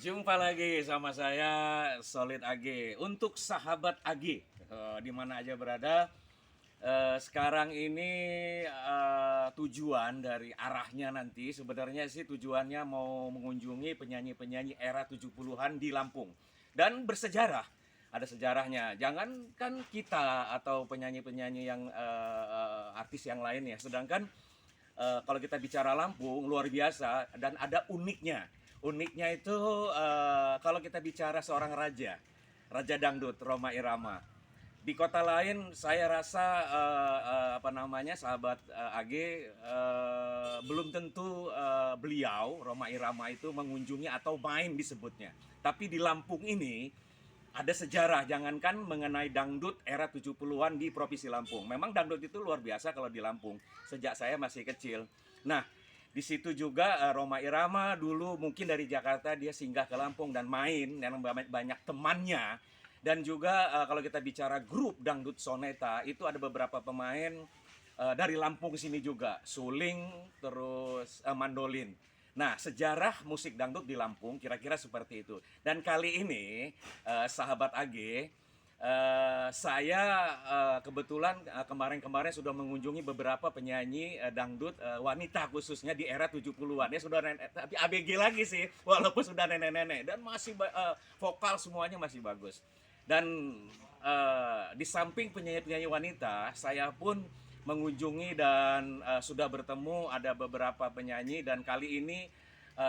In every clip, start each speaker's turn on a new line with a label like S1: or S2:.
S1: Jumpa lagi sama saya Solid AG. Untuk sahabat AG, di mana aja berada, sekarang ini tujuan dari arahnya nanti sebenarnya sih tujuannya mau mengunjungi penyanyi-penyanyi era 70-an di Lampung dan bersejarah. Ada sejarahnya. Jangankan kita atau penyanyi-penyanyi yang artis yang lain ya. Sedangkan kalau kita bicara Lampung luar biasa dan ada uniknya. Uniknya itu kalau kita bicara seorang raja, Raja Dangdut Rhoma Irama. Di kota lain saya rasa apa namanya sahabat AG belum tentu beliau Rhoma Irama itu mengunjungi atau main disebutnya. Tapi di Lampung ini ada sejarah, jangankan mengenai dangdut era 70-an di Provinsi Lampung. Memang dangdut itu luar biasa kalau di Lampung, sejak saya masih kecil. Nah, di situ juga Rhoma Irama dulu mungkin dari Jakarta dia singgah ke Lampung dan main, yang banyak temannya. Dan juga kalau kita bicara grup dangdut soneta, itu ada beberapa pemain dari Lampung sini juga, suling, terus mandolin. Nah, sejarah musik dangdut di Lampung kira-kira seperti itu. Dan kali ini, sahabat AG, saya kebetulan kemarin-kemarin sudah mengunjungi beberapa penyanyi dangdut wanita khususnya di era 70-an. Ya sudah tapi ABG lagi sih, walaupun sudah nenek-nenek dan masih vokal semuanya masih bagus. Dan di samping penyanyi-penyanyi wanita, saya pun mengunjungi dan sudah bertemu ada beberapa penyanyi dan kali ini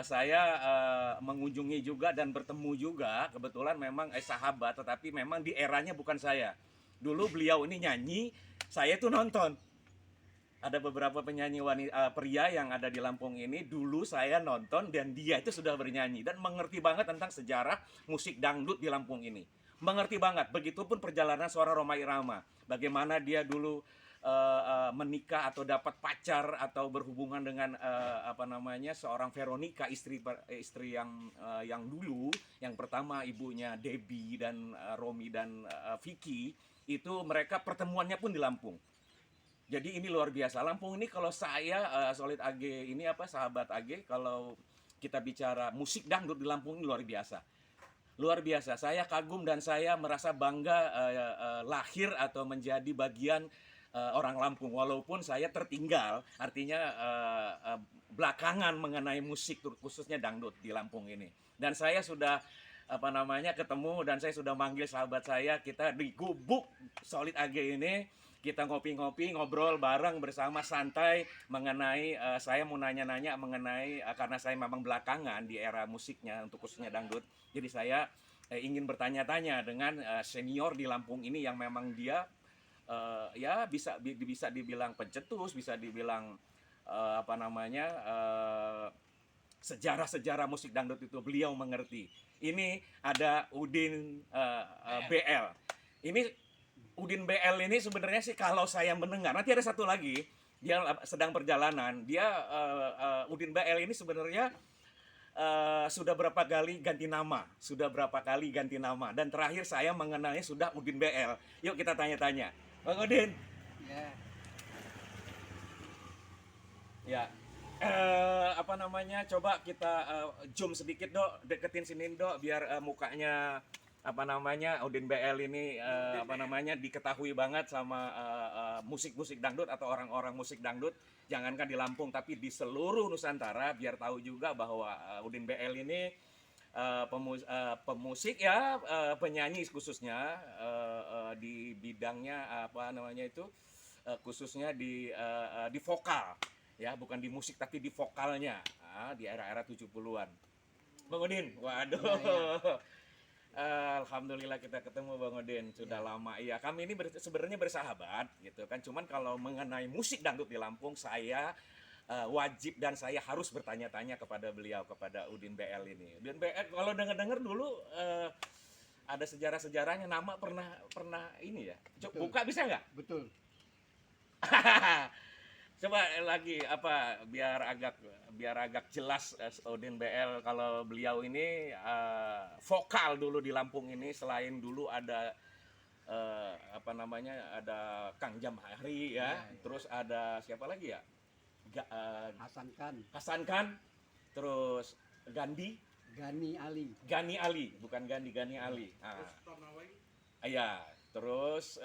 S1: saya mengunjungi juga dan bertemu juga kebetulan memang sahabat tetapi memang di eranya bukan saya. Dulu beliau ini nyanyi, saya itu nonton. Ada beberapa penyanyi wanita pria yang ada di Lampung ini dulu saya nonton dan dia itu sudah bernyanyi dan mengerti banget tentang sejarah musik dangdut di Lampung ini. Mengerti banget. Begitupun perjalanan suara Rhoma Irama. Bagaimana dia dulu menikah atau dapat pacar atau berhubungan dengan apa namanya seorang Veronica istri yang dulu yang pertama ibunya Debbie dan Romi dan Vicky itu mereka pertemuannya pun di Lampung. Jadi ini luar biasa. Lampung ini kalau saya Solid AG ini apa sahabat AG kalau kita bicara musik dangdut di Lampung ini luar biasa. Luar biasa. Saya kagum dan saya merasa bangga lahir atau menjadi bagian orang Lampung walaupun saya tertinggal artinya belakangan mengenai musik khususnya dangdut di Lampung ini. Dan saya sudah apa namanya ketemu dan saya sudah manggil sahabat saya kita di gubuk Solid AG ini kita ngopi-ngopi ngobrol bareng bersama santai mengenai saya mau nanya-nanya mengenai karena saya memang belakangan di era musiknya untuk khususnya dangdut jadi saya ingin bertanya-tanya dengan senior di Lampung ini yang memang dia ya bisa dibilang pencetus bisa dibilang apa namanya sejarah-sejarah musik dangdut itu beliau mengerti. Ini ada Udin BL. Ini Udin BL ini sebenarnya sih kalau saya mendengar nanti ada satu lagi dia sedang perjalanan dia Udin BL ini sebenarnya sudah berapa kali ganti nama dan terakhir saya mengenalnya sudah Udin BL. Yuk kita tanya-tanya Bang Udin.
S2: Ya,
S1: Ya, apa namanya? Coba kita zoom sedikit dok, deketin sini dok, biar mukanya apa namanya Udin BL ini apa namanya diketahui banget sama musik-musik dangdut atau orang-orang musik dangdut. Jangankan di Lampung, tapi di seluruh Nusantara, biar tahu juga bahwa Udin BL ini pemusik ya, penyanyi khususnya di bidangnya apa namanya itu khususnya di vokal ya bukan di musik tapi di vokalnya di era-era 70-an. Bang Udin, waduh.
S2: ya, ya.
S1: Alhamdulillah kita ketemu Bang Udin sudah lama. Iya, kami ini sebenarnya bersahabat gitu kan. Cuman kalau mengenai musik dangdut di Lampung saya wajib dan saya harus bertanya-tanya kepada beliau kepada Udin BL ini. Udin BL kalau dengar-dengar dulu ada sejarah-sejarahnya nama pernah pernah ini ya.
S2: Betul.
S1: Buka bisa nggak?
S2: Betul.
S1: Coba lagi apa biar agak jelas Odin BL kalau beliau ini vokal dulu di Lampung ini selain dulu ada apa namanya ada Kang Jamhari ya,
S2: Ya, ya.
S1: terus ada siapa lagi ya?
S2: Hasan Khan,
S1: Hasan Khan, terus Gandhi,
S2: Gani Ali.
S1: Gani Ali, bukan Gani, Gani Ali. Iya, terus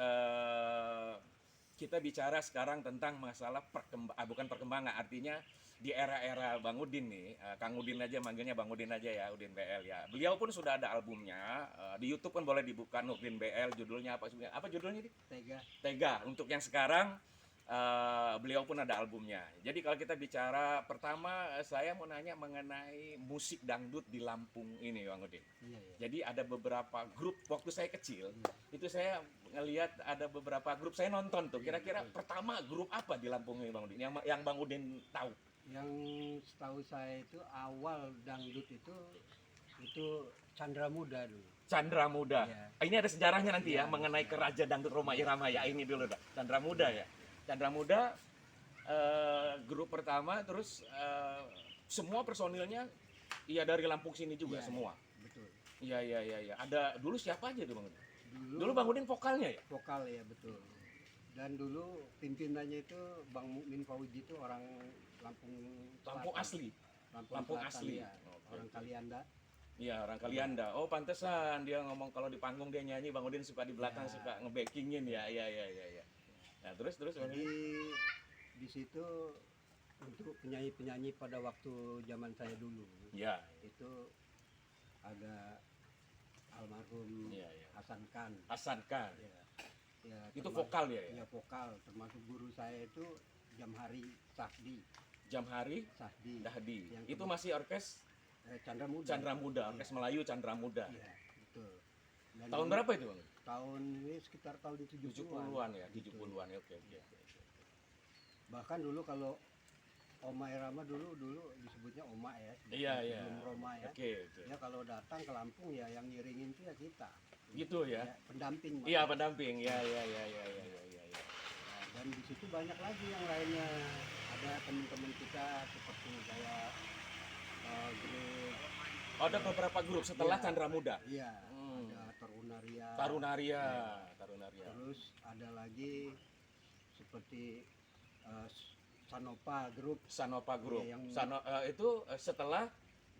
S1: kita bicara sekarang tentang masalah bukan perkembangan, artinya di era-era Bang Udin nih, Kang Udin aja manggilnya Bang Udin aja ya, Udin BL ya. Beliau pun sudah ada albumnya, di YouTube kan boleh dibuka Udin BL, judulnya apa? Apa judulnya ini? Tega. Untuk yang sekarang beliau pun ada albumnya. Jadi kalau kita bicara pertama, saya mau nanya mengenai musik dangdut di Lampung ini, Bang Udin.
S2: Iya.
S1: Jadi ada beberapa grup waktu saya kecil, itu saya ngelihat ada beberapa grup, saya nonton tuh. Kira-kira pertama grup apa di Lampung ini, Bang Udin? Yang Bang Udin tahu?
S2: Yang setahu saya itu awal dangdut itu Chandra Muda dulu.
S1: Chandra Muda.
S2: Ya.
S1: Ini ada sejarahnya nanti ya,
S2: Ya,
S1: mengenai ke Raja Dangdut Roma Irama ya. Ini dulu dah. Chandra Muda ya. Chandra Muda grup pertama, terus semua personilnya iya dari Lampung sini juga
S2: Ya,
S1: semua.
S2: Betul.
S1: Iya. Ada dulu siapa aja tuh Bang Udin?
S2: Dulu
S1: Bang Udin vokalnya ya?
S2: vokal ya, betul. Dan dulu pimpinannya itu Bang Mukmin Fauji itu orang Lampung
S1: Lampung
S2: Selatan.
S1: asli.
S2: Lampung
S1: Lampung
S2: Selatan,
S1: asli.
S2: ya.
S1: Oke,
S2: Orang
S1: oke.
S2: Kalianda.
S1: Iya, orang Kalianda. Oh, pantesan dia ngomong kalau di panggung dia nyanyi, Bang Udin suka di belakang
S2: Ya.
S1: suka nge-backingin ya. Iya. Nah, terus Bang
S2: Jadi
S1: Udin.
S2: di situ untuk penyanyi-penyanyi pada waktu zaman saya dulu
S1: Iya.
S2: itu ada almarhum
S1: Iya.
S2: Hasan Khan.
S1: Hasan Khan.
S2: Ya,
S1: Itu
S2: termasuk-
S1: vokal ya?
S2: Ya, vokal. Termasuk guru saya itu Jamhari Sahdi.
S1: Jamhari
S2: Sahdi.
S1: Dahdi.
S2: Yang
S1: Itu masih orkes
S2: Chandra Muda.
S1: Chandra Muda, orkes Melayu Chandra Muda.
S2: Iya, betul. Dan
S1: Tahun
S2: ini
S1: berapa itu, Bang?
S2: Tahun ini sekitar tahun
S1: 70-an ya,
S2: Gitu.
S1: 70-an ya. Oke.
S2: Bahkan dulu kalau Oma Irama dulu disebutnya Oma ya.
S1: Iya.
S2: Sebelum Roma ya.
S1: Oke.
S2: Ya kalau datang ke Lampung ya yang ngiringin itu ya kita.
S1: Gitu ya.
S2: Pendamping.
S1: Iya,
S2: maksudnya.
S1: pendamping. Iya.
S2: Nah, dan di situ banyak lagi yang lainnya. Ada teman-teman kita seperti kayak grup.
S1: Oh, ada beberapa grup setelah
S2: Iya.
S1: Chandra Muda.
S2: Iya.
S1: Hmm.
S2: Ada Tarunaria.
S1: Tarunaria.
S2: Terus ada lagi seperti Sanopa grup.
S1: Sanopa Group.
S2: Iya, yang-
S1: Itu setelah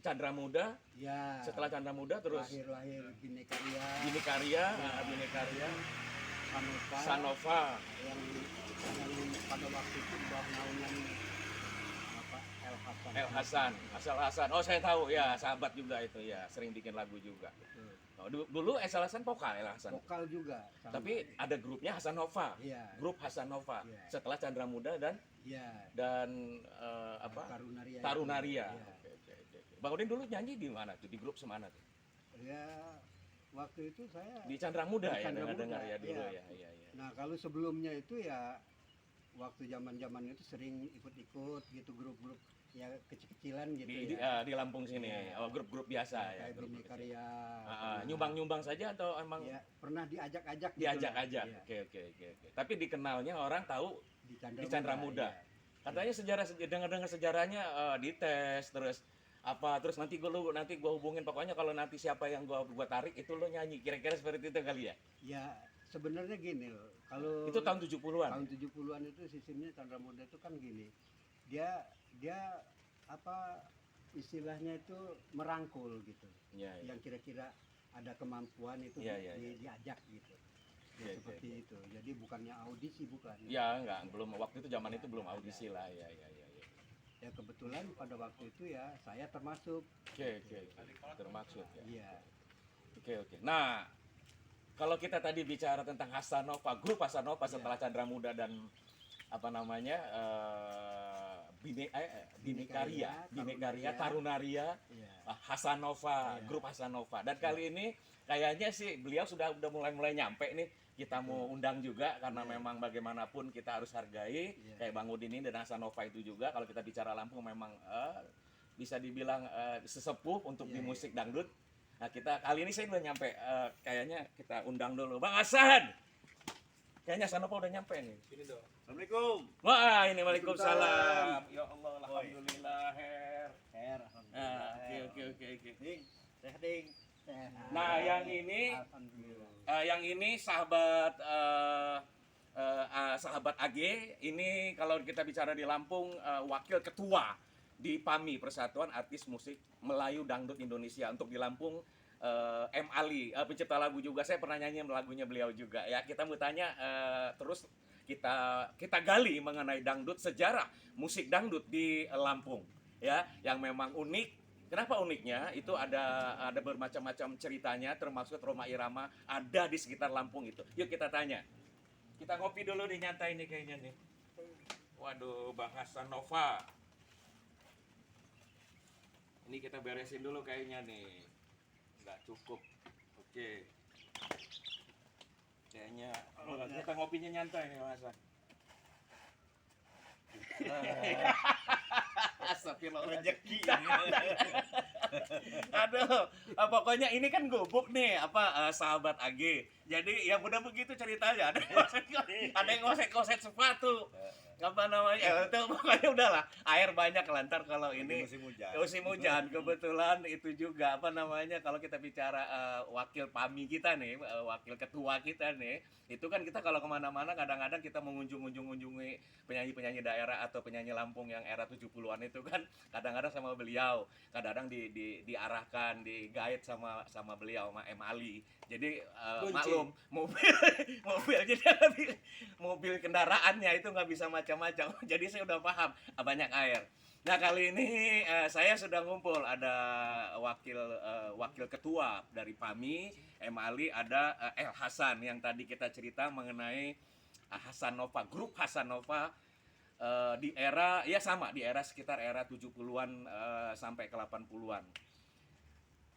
S1: Chandra Muda,
S2: Ya.
S1: setelah Chandra Muda terus
S2: lahir Bhinneka Karya.
S1: Bhinneka Karya,
S2: Sanopa.
S1: Sanova,
S2: yang pada waktu itu di bawah naungan apa El Hasan.
S1: Asal Hasan. Oh, saya tahu ya, sahabat juga itu ya, sering bikin lagu juga.
S2: Betul.
S1: Oh, dulu Asal Hasan vokal El Hasan.
S2: Vokal juga. sama.
S1: Tapi ada grupnya Hasanova.
S2: Iya.
S1: Grup Hasanova.
S2: Iya.
S1: Setelah Chandra Muda dan
S2: Iya.
S1: apa?
S2: Tarunaria.
S1: Tarunaria.
S2: Iya.
S1: Oke. Bang Udin dulu nyanyi di mana tuh? Di grup semana tuh?
S2: Ya, waktu itu saya.
S1: Di Chandra Muda
S2: Di
S1: ya,
S2: Chandra
S1: dengar
S2: Muda,
S1: ya dulu
S2: iya.
S1: ya.
S2: Nah, kalau sebelumnya itu ya waktu zaman itu sering ikut-ikut gitu grup-grup ya kecil-kecilan gitu ya.
S1: Di Lampung sini.
S2: Iya.
S1: Oh, grup-grup biasa ya.
S2: Kayak
S1: grup
S2: Bhinneka
S1: kecil.
S2: Karya.
S1: Nyumbang-nyumbang saja atau emang
S2: Ya, pernah diajak-ajak gitu
S1: diajak-ajak?
S2: lah.
S1: Oke. Tapi dikenalnya orang tahu
S2: Iya,
S1: di Chandra Muda.
S2: iya.
S1: Katanya dengar sejarahnya dites terus nanti gua hubungin, pokoknya kalau nanti siapa yang gua tarik itu lo nyanyi, kira-kira seperti itu kali ya.
S2: Ya, sebenarnya gini loh. Kalau
S1: Itu tahun 70-an.
S2: tahun 70-an itu sistemnya Chandra Muda itu kan gini. Dia apa istilahnya itu merangkul gitu.
S1: Iya.
S2: Yang kira-kira ada kemampuan itu
S1: Iya.
S2: diajak gitu.
S1: Iya,
S2: Seperti
S1: iya.
S2: itu. Jadi bukannya audisi, bukan.
S1: Ya enggak, belum waktu itu zaman itu belum audisi lah. Ya.
S2: Ya kebetulan pada waktu itu ya saya termasuk.
S1: Oke. Termaksud ya.
S2: Iya.
S1: Oke. Nah, kalau kita tadi bicara tentang Hasanova, grup Hasanova
S2: Iya.
S1: setelah Chandra Muda dan apa namanya Bhinneka Karya, Tarunaria,
S2: Iya.
S1: Hasanova,
S2: Iya.
S1: grup Hasanova. Dan kali ini kayaknya sih beliau sudah mulai nyampe nih. Kita mau undang juga karena
S2: Iya.
S1: memang bagaimanapun kita harus hargai
S2: Iya.
S1: kayak Bang Udin ini dan Hasanova itu juga. Kalau kita bicara Lampung memang bisa dibilang sesepuh untuk di
S2: Iya,
S1: musik dangdut. Nah, kita kali ini saya udah nyampe, kayaknya kita undang dulu Bang Hasan. Kayaknya Hasanova udah nyampe nih.
S3: Sini dong. Assalamualaikum.
S1: Wah, ini waalaikumsalam. Ya Allah, alhamdulillah, Her. Nah, oke.
S3: Ding, sehat ding.
S1: Nah, yang ini
S2: Alhamdulillah.
S1: sahabat sahabat AG, ini kalau kita bicara di Lampung wakil ketua di PAMI, Persatuan Artis Musik Melayu Dangdut Indonesia. Untuk di Lampung M. Ali, pencipta lagu juga. Saya pernah nyanyi lagunya beliau juga. Ya, kita mau tanya terus kita gali mengenai dangdut, sejarah musik dangdut di Lampung. Ya, yang memang unik. Kenapa uniknya? Itu ada bermacam-macam ceritanya, termasuk Roma Irama ada di sekitar Lampung itu. Yuk kita tanya. Kita ngopi dulu nih, nyantai nih kayaknya nih. Waduh, Bang Hasan Nova. Ini kita beresin dulu kayaknya nih. Nggak cukup. Oke. Kayaknya kita ngopinya nyantai nih, Bang Hasan. Astagfirullah.
S3: Rezeki.
S1: Aduh, pokoknya ini kan gubuk nih, sahabat AG. Jadi ya udah begitu ceritanya. Ada yang ngosek-ngosek sepatu. Apa namanya? Itu pokoknya udahlah. Air banyak lantar kalau ini
S3: Musim hujan.
S1: kebetulan itu juga kalau kita bicara wakil PAMI kita nih, wakil ketua kita nih, itu kan kita kalau kemana-mana kadang-kadang kita mengunjungi penyanyi-penyanyi daerah atau penyanyi Lampung yang era 70-an itu kan kadang-kadang sama beliau, kadang-kadang diarahkan, di-guide sama beliau, sama M. Ali. Jadi maklum mobil jadi mobil kendaraannya itu nggak bisa macam-macam. Jadi saya udah paham banyak air. Nah kali ini saya sudah ngumpul, ada wakil ketua dari PAMI M. Ali, ada El Hasan yang tadi kita cerita mengenai Hasan Nova, grup Hasan Nova di era sekitar era 70-an sampai ke 80-an.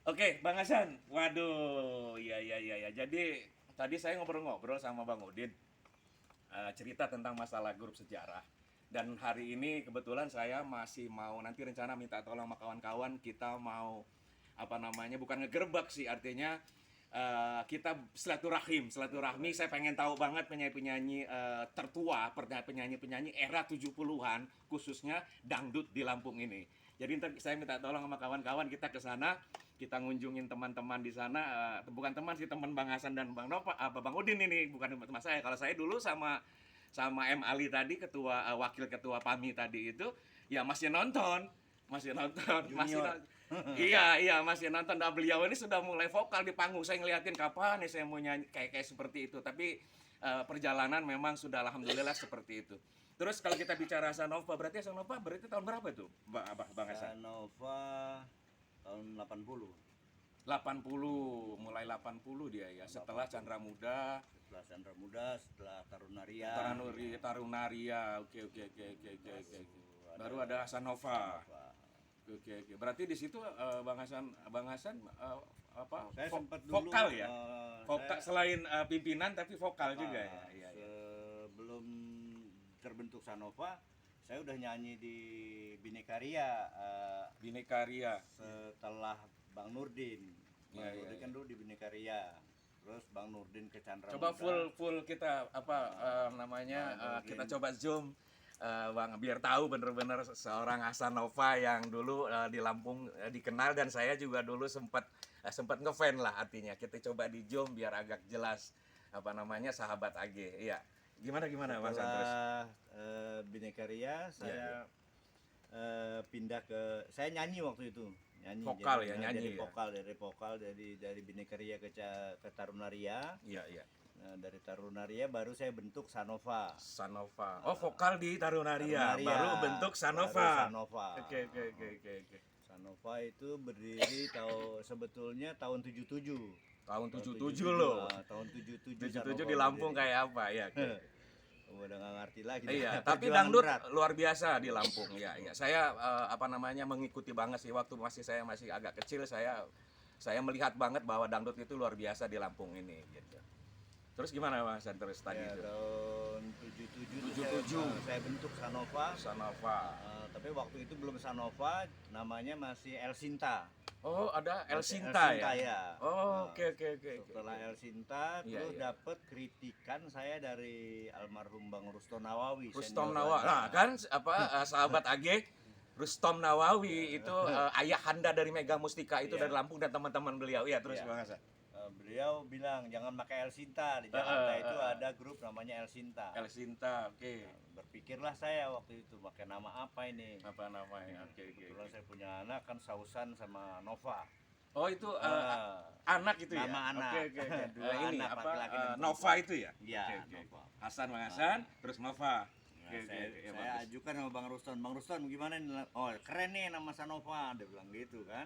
S1: Oke, Bang Hasan. Waduh, iya. Jadi tadi saya ngobrol-ngobrol sama Bang Udin, cerita tentang masalah grup sejarah. Dan hari ini kebetulan saya masih mau nanti rencana minta tolong sama kawan-kawan, kita mau bukan ngegerbek sih, artinya kita silaturahmi. Saya pengen tahu banget penyanyi-penyanyi tertua, penyanyi-penyanyi era 70-an, khususnya dangdut di Lampung ini. Jadi ntar saya minta tolong sama kawan-kawan, kita ke sana, kita ngunjungin teman-teman di sana, bukan teman sih, teman Bang Hasan dan Bang Nova, Bang Udin ini, bukan teman saya. Kalau saya dulu sama M. Ali tadi, wakil ketua PAMI tadi itu, ya masih nonton. Iya, masih nonton. Nah, beliau ini sudah mulai vokal di panggung. Saya ngeliatin kapan nih saya mau nyanyi kayak seperti itu. Tapi perjalanan memang sudah alhamdulillah seperti itu. Terus kalau kita bicara Hasan Nova, berarti tahun berapa tuh, Bang Hasan?
S3: Nova tahun 80.
S1: 80, mulai 80 dia ya. Setelah Chandra Muda,
S3: setelah
S1: Tarunaria. Oke. Baru ada Hasan Nova. Oke. Berarti di situ Bang Hasan
S3: Saya sempat dulu
S1: vokal ya? Vokal selain pimpinan tapi vokal juga ya. Iya.
S3: Sebelum terbentuk Sanova, saya udah nyanyi di Binekaria. Setelah Bang Nurdin. Bang Nurdin kan dulu di Binekaria. Terus Bang Nurdin ke Chandra
S1: Coba
S3: Muda.
S1: full kita kita coba zoom Bang, biar tahu bener-bener seorang Hasan Nova yang dulu di Lampung dikenal, dan saya juga dulu sempat ngefan lah, artinya kita coba di zoom biar agak jelas sahabat AG. Iya. Gimana Mas Andres?
S3: Setelah Binekaria saya pindah ke, saya nyanyi waktu itu.
S1: Vokal ya,
S3: dari vokal dari Binekaria ke Tarunaria.
S1: Iya.
S3: Nah, dari Tarunaria baru saya bentuk Sanova.
S1: Oh, vokal di Tarunaria. Baru bentuk Sanova. Oke.
S3: Sanova itu berdiri sebetulnya tahun 77.
S1: Tahun 77 loh.
S3: Tahun 77
S1: di Lampung kayak apa ya?
S3: Udah nggak ngerti lagi.
S1: Iya, tapi dangdut luar biasa di Lampung. Iya. Saya mengikuti banget sih, waktu saya masih agak kecil, saya melihat banget bahwa dangdut itu luar biasa di Lampung ini gitu. Terus gimana Mas terus tadi itu?
S3: Tahun 77 saya bentuk Sanova. Tapi waktu itu belum Sanova, namanya masih El Sinta.
S1: Oh, ada El Sinta ya? Oh, oke.
S3: Setelah El Sinta, terus dapat kritikan saya dari almarhum Bang Rustom Nawawi.
S1: Nah, kan sahabat AG Rustom Nawawi itu ayahanda dari Mega Mustika itu dari Lampung dan teman-teman beliau. Iya, terus Bang Hasan.
S3: beliau bilang jangan pakai El Sinta. Di Jakarta itu ada grup namanya El Sinta.
S1: El Sinta, oke.
S3: Berpikirlah saya waktu itu pakai nama apa ini.
S1: Apa namanya? Oke.
S3: Kebetulan saya punya anak kan Sausan sama Nova.
S1: Oh itu anak itu ya?
S3: Nama anak.
S1: Oke.
S3: Dua
S1: Ini
S3: anak,
S1: apa?
S3: laki-laki dan
S1: Nova
S3: perempuan.
S1: itu ya?
S3: Iya,
S1: Oke.
S3: Nova.
S1: Hasan Bang Hasan, terus Nova.
S3: Nah, saya ajukan sama Bang Ruston. Bang Ruston gimana nih? Oh keren nih nama Sanova, dia bilang gitu kan.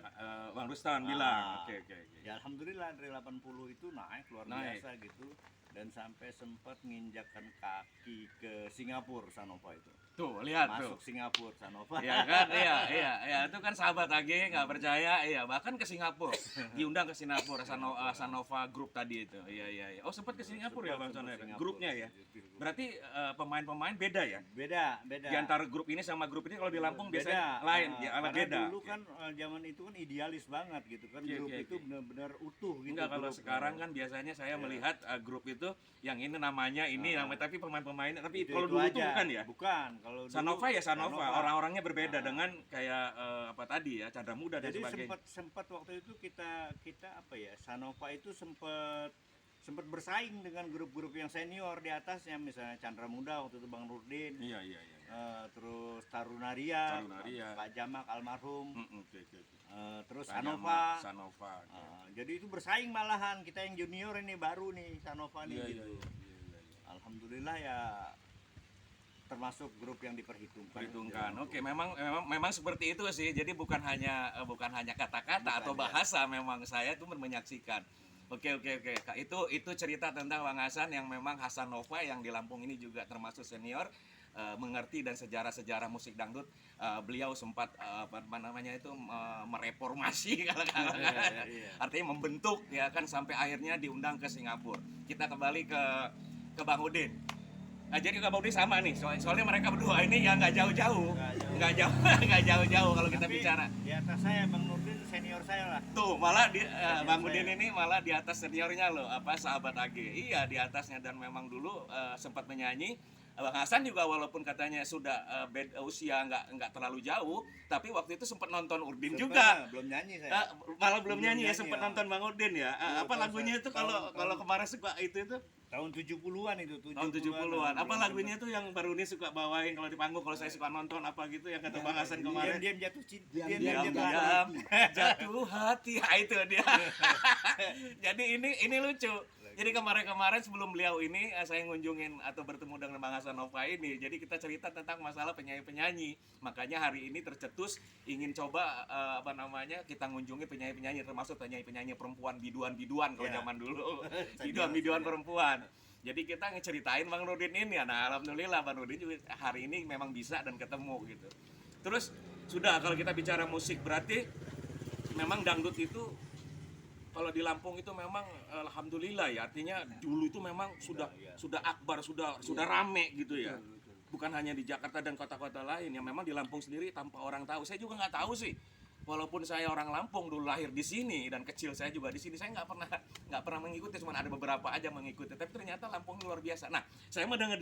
S1: Bang Rustan bilang. Oke.
S3: Ya alhamdulillah dari 80 itu naik luar biasa gitu. Dan sampai sempat menginjakkan kaki ke Singapura Sanova itu.
S1: Tuh, lihat
S3: Masuk
S1: tuh.
S3: Singapura Sanova.
S1: Iya kan? Iya. Itu kan sahabat AG nggak percaya. Iya, bahkan ke Singapura. Diundang ke Singapura Sanova Group tadi itu. Iya. Oh, sempat ke Singapura ya Bang Sono ya? Grupnya ya. Berarti pemain-pemain beda ya?
S3: Beda.
S1: Di antara grup ini sama grup ini kalau di Lampung
S3: Beda.
S1: biasanya lain, ya,
S3: Karena
S1: beda.
S3: dulu kan zaman itu kan idealis banget gitu kan.
S1: Iya,
S3: Grup
S1: iya,
S3: itu
S1: iya.
S3: benar-benar utuh gitu.
S1: Enggak, kalau
S3: grup.
S1: sekarang kan biasanya saya
S3: Iya.
S1: melihat grup itu yang ini namanya namanya, tapi pemain-pemainnya tapi
S3: Itu
S1: kalau dulu itu
S3: aja.
S1: bukan ya.
S3: Bukan. Kalau dulu
S1: Sanova ya Sanova, orang-orangnya berbeda
S3: Ah.
S1: dengan kayak apa tadi ya, Chandra Muda dan
S3: Jadi
S1: sebagainya.
S3: sempat waktu itu kita apa ya, Sanova itu sempat bersaing dengan grup-grup yang senior di atasnya, misalnya Chandra Muda waktu itu Bang Nurdin,
S1: Iya.
S3: terus Tarunaria,
S1: Tarunaria.
S3: Pak Jamak almarhum,
S1: Oke.
S3: terus
S1: Sanova.
S3: Sanova. Jadi itu bersaing malahan, kita yang junior ini baru nih Sanova nih
S1: Iya.
S3: gitu. Alhamdulillah ya termasuk grup yang
S1: Perhitungkan. Oke, memang seperti itu sih. Jadi bukan hanya kata-kata atau bahasa, memang saya itu menyaksikan. Oke. Itu cerita tentang Bang Hasan yang memang Hasan Nova yang di Lampung ini juga termasuk senior, mengerti dan sejarah musik dangdut. Beliau sempat mereformasi kalau artinya membentuk ya kan sampai akhirnya diundang ke Singapura. Kita kembali ke Bang Udin. Nah, jadi Bang Udin sama nih, soalnya mereka berdua ini ya nggak jauh-jauh kalau kita
S3: Tapi
S1: bicara.
S3: di atas saya Bang Nurdin senior saya lah.
S1: Tuh, malah Bang Udin ini malah di atas seniornya loh, sahabat AG. Iya, di atasnya, dan memang dulu sempat menyanyi. Bang Hasan juga walaupun katanya sudah usia nggak terlalu jauh, tapi waktu itu sempat nonton Urdin juga.
S3: Belum nyanyi saya.
S1: Malah belum nyanyi ya,
S3: nyanyi,
S1: sempat
S3: ya.
S1: nonton Bang Udin ya. Apa lagunya itu kalau kemarin suka itu?
S3: Tahun 70-an itu,
S1: Tahun 70-an. Apa lagunya tuh yang baru ini suka bawain kalau di panggung, kalau saya suka nonton apa gitu yang kata Bang Hasan kemarin?
S3: Diam jatuh cinta.
S1: Diam jatuh hati. Itu dia. Jadi ini lucu. Jadi kemarin sebelum beliau ini saya ngunjungin atau bertemu dengan Bang Hasan Nova ini. Jadi kita cerita tentang masalah penyanyi-penyanyi. Makanya hari ini tercetus ingin coba kita ngunjungi penyanyi-penyanyi, termasuk penyanyi-penyanyi perempuan, biduan-biduan kalau zaman dulu. Biduan-biduan perempuan. Jadi kita ngeceritain Bang Nurdin ini. Nah, alhamdulillah Bang Nurdin juga hari ini memang bisa dan ketemu gitu. Terus sudah, kalau kita bicara musik berarti memang dangdut itu kalau di Lampung itu memang alhamdulillah ya, artinya dulu itu memang sudah akbar, sudah rame gitu ya. Bukan hanya di Jakarta dan kota-kota lain, yang memang di Lampung sendiri tanpa orang tahu. Saya juga nggak tahu sih. Walaupun saya orang Lampung, dulu lahir di sini dan kecil saya juga di sini, saya nggak pernah mengikuti, cuma ada beberapa aja mengikuti. Tapi ternyata Lampung luar biasa. Nah, saya mendengar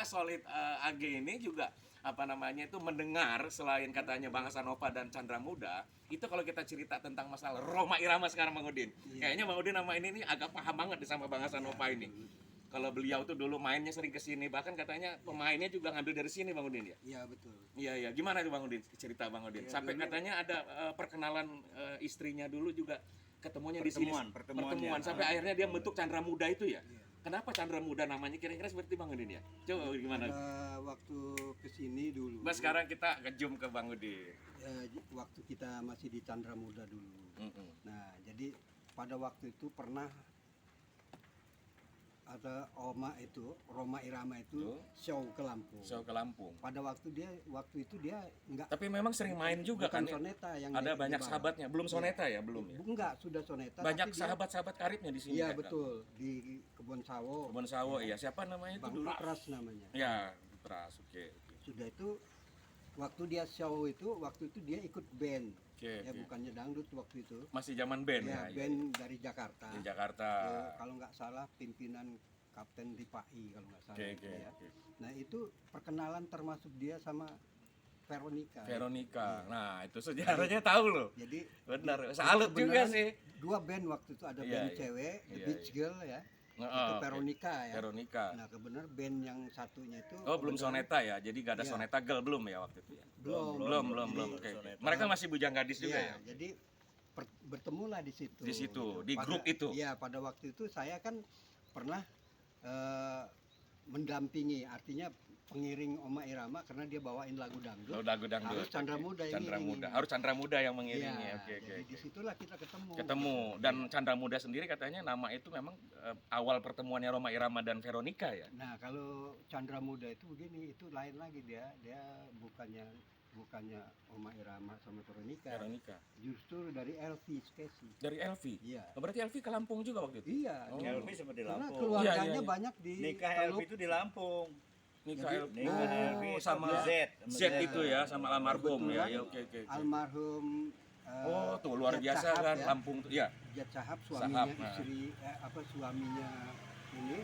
S1: Solid AG ini juga itu mendengar selain katanya Bang Hasan Nova dan Chandra Muda, itu kalau kita cerita tentang masalah Rhoma Irama sekarang Bang Udin. Kayaknya Bang Udin nama ini agak paham banget sama Bang Hasan Nova ini. Kalau beliau tuh dulu mainnya sering ke sini, bahkan katanya pemainnya juga ngambil dari sini Bang Udin ya?
S2: Iya betul.
S1: Iya. Gimana tuh Bang Udin? Cerita Bang Udin. Sampai katanya ada perkenalan istrinya dulu juga ketemunya di sini. Pertemuan sampai akhirnya dia bentuk Chandra Muda itu ya? Kenapa Chandra Muda namanya kira-kira seperti Bang Udin ya? Coba gimana?
S2: Waktu kesini dulu.
S1: Mas sekarang kita ngejum ke Bang Udin.
S2: Waktu kita masih di Chandra Muda dulu. Nah, jadi pada waktu itu pernah ada Rhoma Irama itu show ke Lampung. Pada waktu itu dia enggak.
S1: Tapi memang sering main juga kan?
S2: Soneta yang
S1: ada banyak sahabatnya. Belum soneta ya, belum ya?
S2: Enggak, sudah soneta.
S1: Banyak sahabat-sahabat karibnya di sini.
S2: Iya
S1: kan?
S2: betul, di Kebon Sawo.
S1: Iya. Siapa namanya itu
S2: Bang
S1: dulu?
S2: Pras namanya.
S1: Ya, Pras. Oke.
S2: Sudah itu waktu dia show itu dia ikut band. Bukannya dangdut waktu itu.
S1: Masih zaman band
S2: ya? Band dari Jakarta.
S1: Di Jakarta.
S2: Kalau nggak salah pimpinan Kapten Ripai kalau nggak salah.
S1: Oke.
S2: Nah itu perkenalan termasuk dia sama Veronica.
S1: Veronica.
S2: Iya.
S1: Nah, itu sejarahnya tahu loh.
S2: Jadi
S1: Benar. Salut juga
S2: kebenaran
S1: sih.
S2: dua band waktu itu, ada
S1: Iya,
S2: band
S1: iya.
S2: cewek, The
S1: Iya,
S2: Beach
S1: iya.
S2: Girl ya.
S1: Heeh,
S2: Itu
S1: oke.
S2: Veronica ya.
S1: Veronica.
S2: Nah, kebenaran band yang satunya itu
S1: Oh, belum
S2: kebenaran-
S1: Soneta ya. Jadi gak ada
S2: Iya.
S1: Soneta Girl belum ya waktu itu ya.
S2: Belum.
S1: Belum.
S2: Jadi,
S1: Oke.
S3: Soneta.
S1: Mereka masih bujang gadis juga
S2: Iya,
S1: ya.
S2: jadi bertemulah di situ.
S1: Di situ,
S2: gitu.
S1: di grup itu.
S2: Iya, pada waktu itu saya kan pernah mendampingi, artinya pengiring Oma Irama karena dia bawain lagu dangdut.
S1: Lagu dangdut.
S2: Harus Chandra
S1: Oke.
S2: Muda yang
S1: Chandra
S2: ngiringin.
S1: Muda. Harus Chandra Muda yang
S2: Iya,
S1: mengiringi. Oke.
S2: jadi disitulah kita ketemu.
S1: Ketemu dan Chandra Muda sendiri katanya nama itu memang awal pertemuannya Rhoma Irama dan Veronica ya.
S2: Nah, kalau Chandra Muda itu begini, itu lain lagi, dia bukannya Oma Irama sama Veronica.
S1: Veronica.
S2: Justru dari Elvi Skesi.
S1: Dari Elvi.
S2: Iya.
S1: Oh, berarti Elvi ke Lampung juga waktu itu.
S2: Iya.
S1: Oh.
S3: Elvi seperti
S2: Karena
S3: Lampung.
S2: keluarganya
S1: Iya, iya.
S2: banyak di
S3: Nikah
S2: Teluk.
S3: Elvi itu di Lampung.
S1: Nikah
S2: Jadi-
S1: Elvi.
S3: Nikah Elvi
S1: Oh,
S3: itu
S1: sama
S3: Z.
S1: Z itu ya, sama almarhum ya.
S2: Kebetulan
S1: Ya, oke.
S2: Almarhum
S1: Oh, tuh luar
S2: Jet
S1: biasa
S2: Sahab
S1: kan
S2: ya.
S1: Lampung tuh. Ya.
S2: Jet Sahab, suaminya
S1: Sahab, nah.
S2: suaminya ini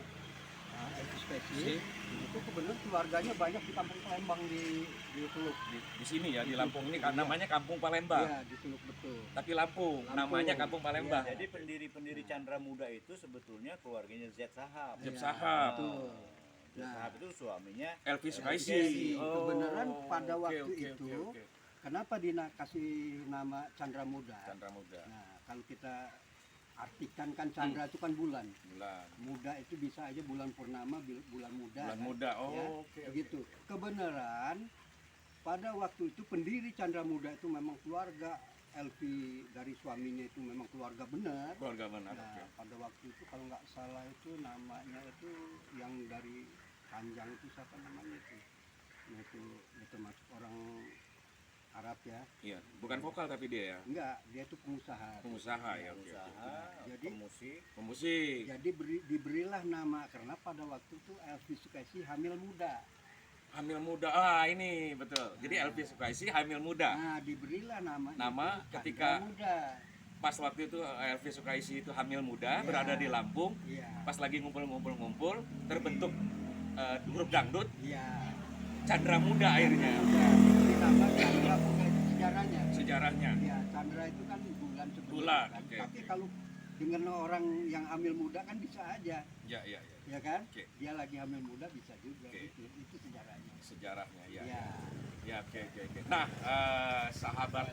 S2: Elvi Skesi.
S1: Si.
S2: Itu kebetulan keluarganya banyak di Kampung Palembang di Teluk.
S1: Di sini ya di Lampung ini kan namanya Kampung Palembang.
S2: Iya, di Teluk betul.
S1: Tapi Lampung,
S2: Lampung.
S1: namanya Kampung Palembang.
S3: Jadi pendiri-pendiri Chandra Muda itu sebetulnya keluarganya Z Sahab.
S1: Zeb
S2: Iya,
S1: Sahab.
S2: betul.
S3: Z
S2: Nah.
S3: Sahab itu suaminya
S1: Elvi Sukaisi.
S2: Sukaisi. Kebenaran pada
S1: oke,
S2: waktu
S1: oke,
S2: itu,
S1: oke.
S2: Kenapa kasih nama Chandra Muda?
S1: Chandra Muda.
S2: Nah, kalau kita artikan kan Chandra itu kan bulan.
S1: Bulan.
S2: Muda itu bisa aja bulan purnama, bulan muda.
S1: Bulan
S2: kan?
S1: muda. Oh,
S2: Ya,
S1: oke.
S2: begitu. Kebenaran pada waktu itu pendiri Chandra Muda itu memang keluarga Elvi dari suaminya itu memang keluarga benar.
S1: Keluarga mana?
S2: Nah,
S1: Oke.
S2: pada waktu itu kalau nggak salah itu namanya itu yang dari Panjang itu siapa namanya itu? Nah, itu masuk orang Arab ya.
S1: Iya, bukan vokal tapi dia ya.
S2: Enggak, dia itu pengusaha.
S1: Pengusaha ya, oke.
S3: usaha,
S2: Jadi-
S3: pemusik.
S1: Pemusik.
S2: Jadi diberilah nama karena pada waktu itu Elvi Sukaisi hamil muda.
S1: Hamil muda. Ah, ini betul. Jadi Elvi Sukaisi hamil muda.
S2: Nah, diberilah nama
S1: Nama
S2: itu
S1: ketika-
S2: Chandra Muda.
S1: Pas waktu itu Elvi Sukaisi itu hamil muda,
S2: Iya.
S1: berada di Lampung.
S2: Iya.
S1: Pas lagi ngumpul-ngumpul, terbentuk grup dangdut
S2: Iya.
S1: Chandra Muda akhirnya.
S2: Muda. Diberi nama Chandra Muda itu sejarahnya.
S1: Sejarahnya.
S2: Ya, Chandra itu kan bulan sebenarnya.
S1: Bulan,
S2: Kan?
S1: oke,
S2: Tapi
S1: oke.
S2: kalau dengan orang yang hamil muda kan bisa aja,
S1: Ya, ya, ya.
S2: ya kan?
S1: Oke.
S2: Dia lagi hamil muda bisa juga
S1: Oke.
S2: gitu. Itu sejarahnya.
S1: Sejarahnya ya.
S2: Ya.
S1: Ya, oke. Nah, sahabat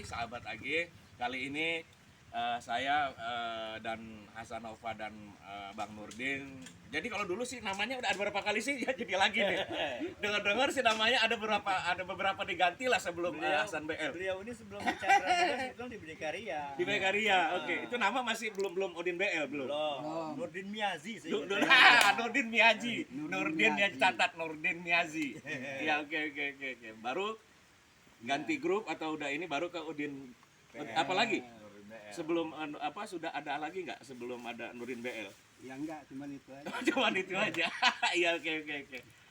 S1: sahabat AG kali ini saya dan Hasanova dan Bang Nurdin. Jadi kalau dulu sih namanya udah ada berapa kali sih ya jadi lagi nih. Dengar-dengar sih namanya ada beberapa diganti lah sebelum Hasan BL.
S3: Beliau ini sebelum di Chandra Muda sebelum di Bidikaria.
S1: Di Bekaria. Oke. Itu nama masih belum Odin BL belum.
S3: Belum. Nurdin Miazi saya ingat.
S1: Nurdin Miaji.
S2: Nurdin
S1: Nurdin ya
S2: Miazi.
S1: catat Nurdin Miazi. Ya oke. Baru ganti grup atau udah ini baru ke Udin apa lagi?
S3: Nurdin BL.
S1: Sebelum sudah ada lagi nggak sebelum ada Nurdin BL?
S2: Ya enggak, cuma itu aja.
S1: Cuman itu aja. Iya oke.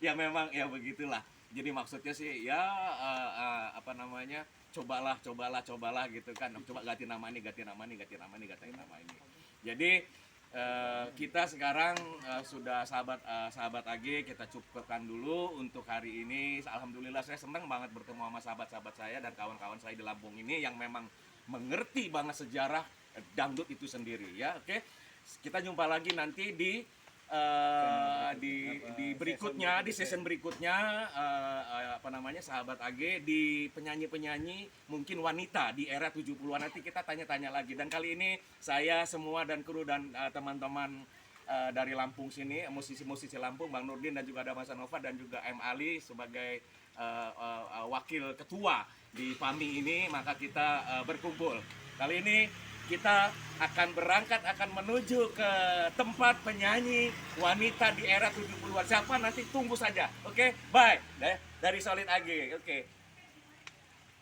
S1: Ya memang ya begitulah. Jadi maksudnya sih ya apa namanya? Cobalah gitu kan. Coba ganti nama ini. Jadi kita sekarang sudah sahabat AG kita cukupkan dulu untuk hari ini. Alhamdulillah saya senang banget bertemu sama sahabat-sahabat saya dan kawan-kawan saya di Lampung ini yang memang mengerti banget sejarah dangdut itu sendiri ya. Oke. Kita jumpa lagi nanti di berikutnya di season berikutnya apa namanya sahabat AG di penyanyi-penyanyi mungkin wanita di era 70-an nanti kita tanya-tanya lagi dan kali ini saya semua dan kru dan teman-teman dari Lampung sini musisi-musisi Lampung Bang Nurdin dan juga ada Mas Nova dan juga M Ali sebagai wakil ketua di PAMI ini maka kita berkumpul kali ini kita akan berangkat akan menuju ke tempat penyanyi wanita di era 70-an. Siapa nanti tunggu saja. Oke? Bye. Dari Solid AG. Oke.